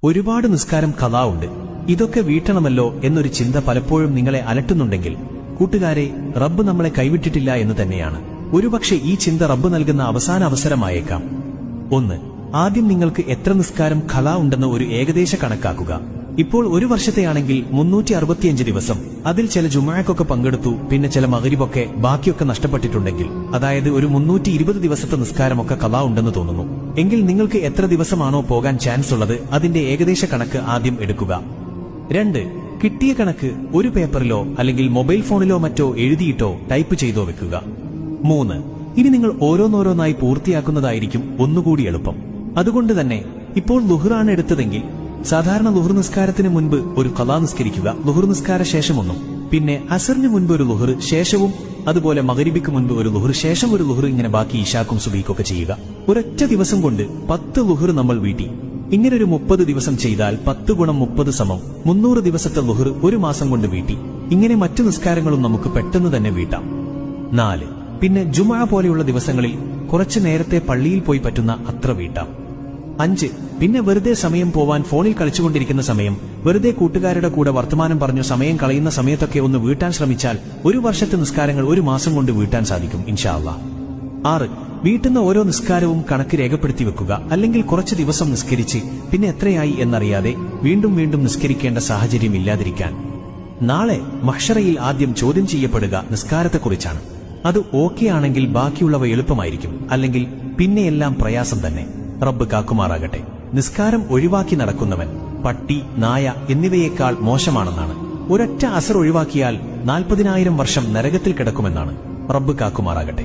ഒരുപാട് നിസ്കാരം ഖളാ ഉണ്ട്, ഇതൊക്കെ വീട്ടണമല്ലോ എന്നൊരു ചിന്ത പലപ്പോഴും നിങ്ങളെ അലട്ടുന്നുണ്ടെങ്കിൽ കൂട്ടുകാരെ, റബ്ബ് നമ്മളെ കൈവിട്ടിട്ടില്ല എന്ന് തന്നെയാണ്. ഒരുപക്ഷെ ഈ ചിന്ത റബ്ബ് നൽകുന്ന അവസാന അവസരമായേക്കാം. 1. ആദ്യം നിങ്ങൾക്ക് എത്ര നിസ്കാരം ഖളാ ഉണ്ടെന്ന് ഒരു ഏകദേശ കണക്കാക്കുക. ഇപ്പോൾ ഒരു വർഷത്തെയാണെങ്കിൽ 365 ദിവസം, അതിൽ ചില ജുമുഅക്കൊക്കെ പങ്കെടുത്തു, പിന്നെ ചില മഗ്രിബൊക്കെ, ബാക്കിയൊക്കെ നഷ്ടപ്പെട്ടിട്ടുണ്ടെങ്കിൽ, അതായത് ഒരു 320 ദിവസത്തെ നിസ്കാരമൊക്കെ ഖളാ ഉണ്ടെന്ന് തോന്നുന്നു. എങ്കിൽ നിങ്ങൾക്ക് എത്ര ദിവസമാണോ പോകാൻ ചാൻസ് ഉള്ളത് അതിന്റെ ഏകദേശ കണക്ക് ആദ്യം എടുക്കുക. 2. കിട്ടിയ കണക്ക് ഒരു പേപ്പറിലോ അല്ലെങ്കിൽ മൊബൈൽ ഫോണിലോ മറ്റോ എഴുതിയിട്ടോ ടൈപ്പ് ചെയ്തോ വെക്കുക. 3. ഇനി നിങ്ങൾ ഓരോന്നോരോന്നായി പൂർത്തിയാക്കുന്നതായിരിക്കും ഒന്നുകൂടി എളുപ്പം. അതുകൊണ്ട് തന്നെ ഇപ്പോൾ ളുഹ്റാണ് എടുത്തതെങ്കിൽ സാധാരണ ളുഹ്ർ നിസ്കാരത്തിന് മുൻപ് ഒരു ഖളാ നിസ്കരിക്കുക, ളുഹ്ർ നിസ്കാര ശേഷം ഒന്നും, പിന്നെ അസറിന് മുൻപ് ഒരു ളുഹ്ർ ശേഷവും, അതുപോലെ മഗ്രിബിക്ക് മുൻപ് ഒരു ളുഹ്ർ ശേഷം ഒരു ളുഹ്ർ, ഇങ്ങനെ ബാക്കി ഇശാക്കും സുബഹിക്കൊക്കെ ചെയ്യുക. ഒരൊറ്റ ദിവസം കൊണ്ട് 10 ളുഹ്ർ നമ്മൾ വീട്ടി. ഇങ്ങനൊരു 30 ദിവസം ചെയ്താൽ 10 ഗുണം 30 സമം 300 ദിവസത്തെ ളുഹ്ർ ഒരു മാസം കൊണ്ട് വീട്ടി. ഇങ്ങനെ മറ്റു നിസ്കാരങ്ങളും നമുക്ക് പെട്ടെന്ന് തന്നെ വീട്ടാം. 4. പിന്നെ ജുമുഅ പോലെയുള്ള ദിവസങ്ങളിൽ കുറച്ചു നേരത്തെ പള്ളിയിൽ പോയി പറ്റുന്ന അത്ര വീട്ടാം. 5. പിന്നെ വെറുതെ സമയം പോവാൻ ഫോണിൽ കളിച്ചുകൊണ്ടിരിക്കുന്ന സമയം, വെറുതെ കൂട്ടുകാരുടെ കൂടെ വർത്തമാനം പറഞ്ഞു സമയം കളയുന്ന സമയത്തൊക്കെ ഒന്ന് വീട്ടാൻ ശ്രമിച്ചാൽ ഒരു വർഷത്തെ നിസ്കാരങ്ങൾ ഒരു മാസം കൊണ്ട് വീട്ടാൻ സാധിക്കും ഇൻഷാ അല്ലാഹ്. 6. വീട്ടുന്ന ഓരോ നിസ്കാരവും കണക്ക് രേഖപ്പെടുത്തി വെക്കുക, അല്ലെങ്കിൽ കുറച്ചു ദിവസം നിസ്കരിച്ച് പിന്നെ എത്രയായി എന്നറിയാതെ വീണ്ടും വീണ്ടും നിസ്കരിക്കേണ്ട സാഹചര്യം ഇല്ലാതിരിക്കാൻ. നാളെ മഹ്ശറയിൽ ആദ്യം ചോദ്യം ചെയ്യപ്പെടുക നിസ്കാരത്തെക്കുറിച്ചാണ്. അത് ഓക്കെ ആണെങ്കിൽ ബാക്കിയുള്ളവ എളുപ്പമായിരിക്കും, അല്ലെങ്കിൽ പിന്നെയെല്ലാം പ്രയാസം തന്നെ. റബ്ബ് കാക്കുമാറാകട്ടെ. നിസ്കാരം ഒഴിവാക്കി നടക്കുന്നവൻ പട്ടി, നായ എന്നിവയേക്കാൾ മോശമാണെന്നാണ്. ഒരൊറ്റ അസർ ഒഴിവാക്കിയാൽ 40,000 വർഷം നരകത്തിൽ കിടക്കുമെന്നാണ്. റബ്ബ് കാക്കുമാറാകട്ടെ.